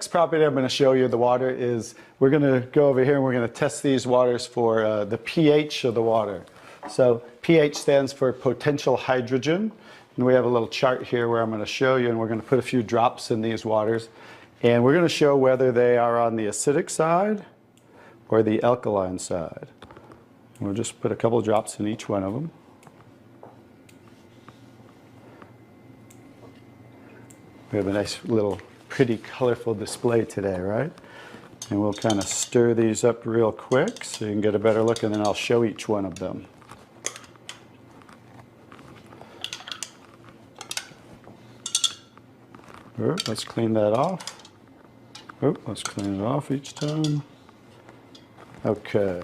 next property I'm going to show you, the water, is we're going to go over here and we're going to test these waters for the pH of the water. So pH stands for potential hydrogen. And we have a little chart here where I'm going to show you, and we're going to put a few drops in these waters. And we're going to show whether they are on the acidic side or the alkaline side. We'll just put a couple drops in each one of them. We have a nice little pretty colorful display today, right? And we'll kind of stir these up real quick so you can get a better look, and then I'll show each one of them. Let's clean that off. Let's clean it off each time. Okay.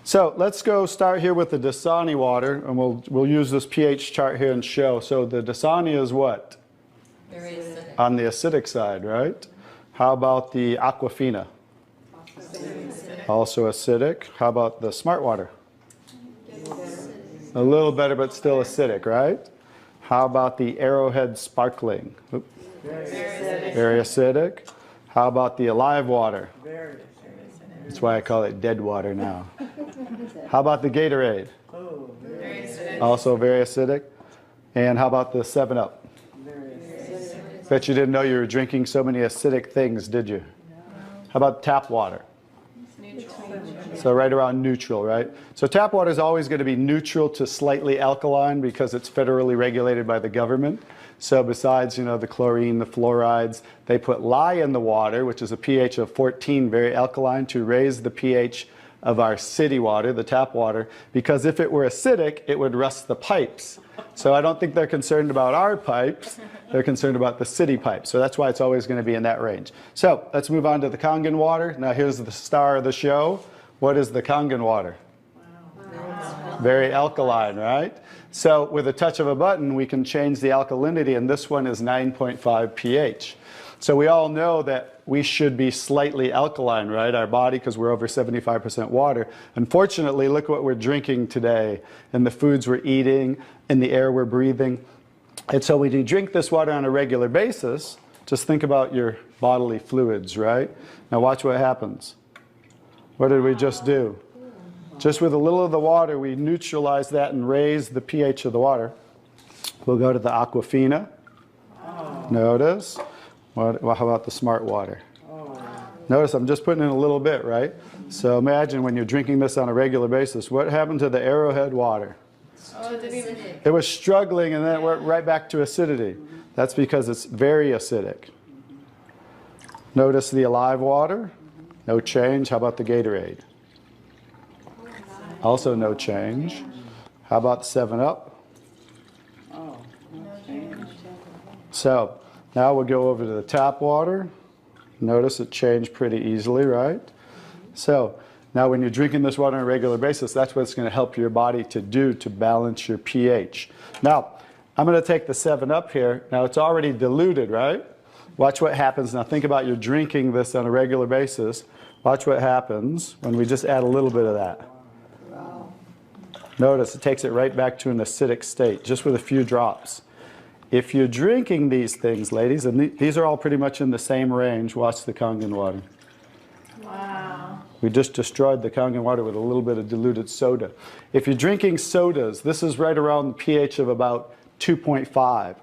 So let's go start here with the Dasani water, and we'll use this pH chart here and show. So the Dasani is what? Very acidic. On the acidic side, right? How about the Aquafina? Acidic. Also acidic. How about the Smart water? A little better, but still acidic, right? How about the Arrowhead Sparkling? Very acidic. Very acidic. How about the Alive water? Very acidic. That's why I call it dead water now. How about the Gatorade? Oh, Very acidic. Also very acidic. And how about the 7-Up? very acidic. Bet you didn't know you were drinking so many acidic things, did you? How about tap water? So right around neutral, right? So tap water is always going to be neutral to slightly alkaline because it's federally regulated by the government. So besides, you know, the chlorine, the fluorides, they put lye in the water, which is a pH of 14, very alkaline, to raise the pH of our city water, the tap water, because if it were acidic, it would rust the pipes. So I don't think they're concerned about our pipes. They're concerned about the city pipes. So that's why it's always going to be in that range. So let's move on to the Kangen water. Now here's the star of the show. What is the Kangen water? Wow. Very alkaline, right? So with a touch of a button, we can change the alkalinity, and this one is 9.5 pH. So we all know that we should be slightly alkaline, right? Our body, because we're over 75% water. Unfortunately, look what we're drinking today, and the foods we're eating, and the air we're breathing. And so when you drink this water on a regular basis, just think about your bodily fluids, right? Now watch what happens. What did we just do? Just with a little of the water, we neutralize that and raise the pH of the water. We'll go to the Aquafina. Notice. How about the Smart water? Notice I'm just putting in a little bit, right? So imagine when you're drinking this on a regular basis, what happened to the Arrowhead water? Oh, it didn't even. It was struggling, and then it went right back to acidity. That's because it's very acidic. Notice the Alive water. No change. How about the Gatorade? Also no change. How about the 7-Up? So now we'll go over to the tap water. Notice it changed pretty easily, right? So now when you're drinking this water on a regular basis, that's what it's going to help your body to do to balance your pH. Now, I'm going to take the 7-Up here. Now it's already diluted, right? Watch what happens. Now think about you're drinking this on a regular basis. Watch what happens when we just add a little bit of that. Notice it takes it right back to an acidic state, just with a few drops. If you're drinking these things, ladies, and these are all pretty much in the same range, watch the Kangen water. Wow. We just destroyed the Kangen water with a little bit of diluted soda. If you're drinking sodas, this is right around the pH of about 2.5,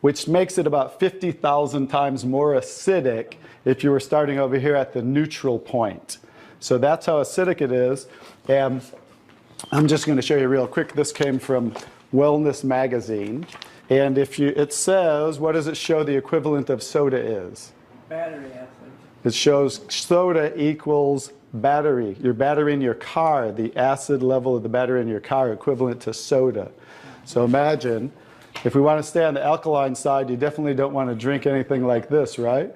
which makes it about 50,000 times more acidic if you were starting over here at the neutral point. So that's how acidic it is. And I'm just going to show you real quick. This came from Wellness Magazine. And it says, what does it show the equivalent of soda is? Battery acid. It shows soda equals battery. Your battery in your car, the acid level of the battery in your car equivalent to soda. So imagine, if we want to stay on the alkaline side, you definitely don't want to drink anything like this, right?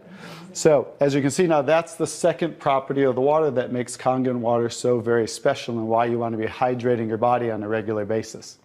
So as you can see now, that's the second property of the water that makes Kangen water so very special and why you want to be hydrating your body on a regular basis.